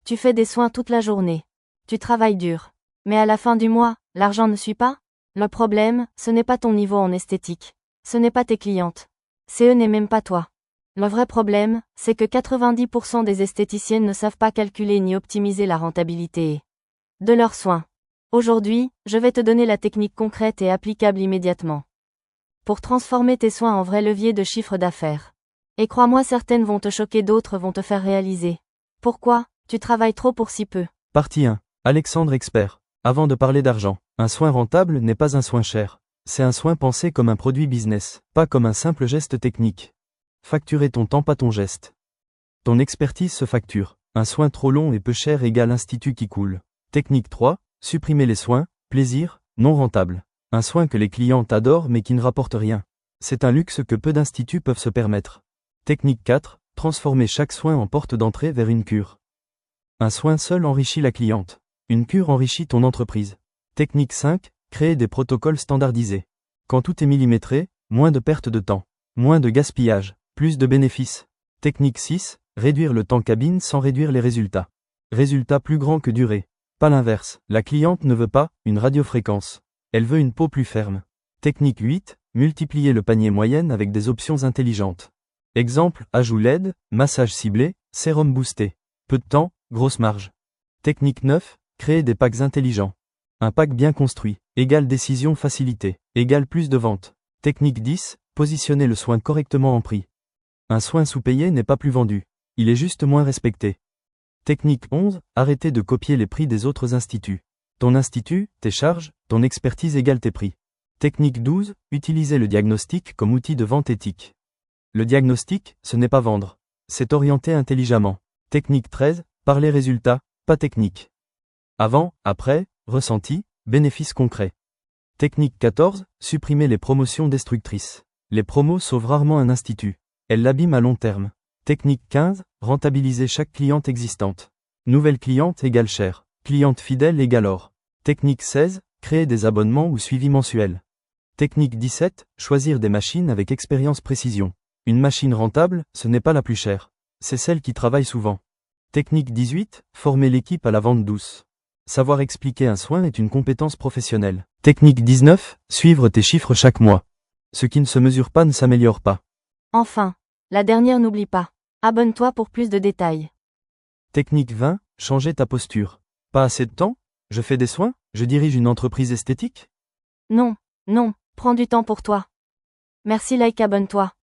Tu fais des soins toute la journée. Tu travailles dur. Mais à la fin du mois, l'argent ne suit pas? Le problème, ce n'est pas ton niveau en esthétique. Ce n'est pas tes clientes. C'est eux n'est même pas toi. Le vrai problème, c'est que 90% des esthéticiennes ne savent pas calculer ni optimiser la rentabilité de leurs soins. Aujourd'hui, je vais te donner la technique concrète et applicable immédiatement pour transformer tes soins en vrai levier de chiffre d'affaires. Et crois-moi, certaines vont te choquer, d'autres vont te faire réaliser. Pourquoi? Tu travailles trop pour si peu. Partie 1. Alexandre Expert. Avant de parler d'argent, un soin rentable n'est pas un soin cher. C'est un soin pensé comme un produit business, pas comme un simple geste technique. Facturer ton temps, pas ton geste. Ton expertise se facture. Un soin trop long et peu cher égale institut qui coule. Technique 3. Supprimer les soins, plaisir, non rentable. Un soin que les clientes adorent mais qui ne rapporte rien. C'est un luxe que peu d'instituts peuvent se permettre. Technique 4. Transformer chaque soin en porte d'entrée vers une cure. Un soin seul enrichit la cliente. Une cure enrichit ton entreprise. Technique 5. Créer des protocoles standardisés. Quand tout est millimétré, moins de perte de temps, moins de gaspillage, plus de bénéfices. Technique 6. Réduire le temps cabine sans réduire les résultats. Résultat plus grand que durée. Pas l'inverse. La cliente ne veut pas une radiofréquence. Elle veut une peau plus ferme. Technique 8. Multiplier le panier moyenne avec des options intelligentes. Exemple, ajout LED, massage ciblé, sérum boosté. Peu de temps, grosse marge. Technique 9. Créer des packs intelligents. Un pack bien construit, égale décision facilitée, égale plus de ventes. Technique 10. Positionner le soin correctement en prix. Un soin sous-payé n'est pas plus vendu. Il est juste moins respecté. Technique 11. Arrêter de copier les prix des autres instituts. Ton institut, tes charges, ton expertise égale tes prix. Technique 12. Utiliser le diagnostic comme outil de vente éthique. Le diagnostic, ce n'est pas vendre. C'est orienter intelligemment. Technique 13. Parler résultats, pas technique. Avant, après, ressenti, bénéfices concrets. Technique 14. Supprimer les promotions destructrices. Les promos sauvent rarement un institut. Elles l'abîment à long terme. Technique 15. Rentabiliser chaque cliente existante. Nouvelle cliente égale cher. Cliente fidèle égale or. Technique 16. Créer des abonnements ou suivi mensuel. Technique 17. Choisir des machines avec expérience précision. Une machine rentable, ce n'est pas la plus chère. C'est celle qui travaille souvent. Technique 18. Former l'équipe à la vente douce. Savoir expliquer un soin est une compétence professionnelle. Technique 19. Suivre tes chiffres chaque mois. Ce qui ne se mesure pas ne s'améliore pas. Enfin, la dernière, n'oublie pas. Abonne-toi pour plus de détails. Technique 20. Changer ta posture. Pas assez de temps? Je fais des soins? Je dirige une entreprise esthétique? Non, prends du temps pour toi. Merci, like, abonne-toi.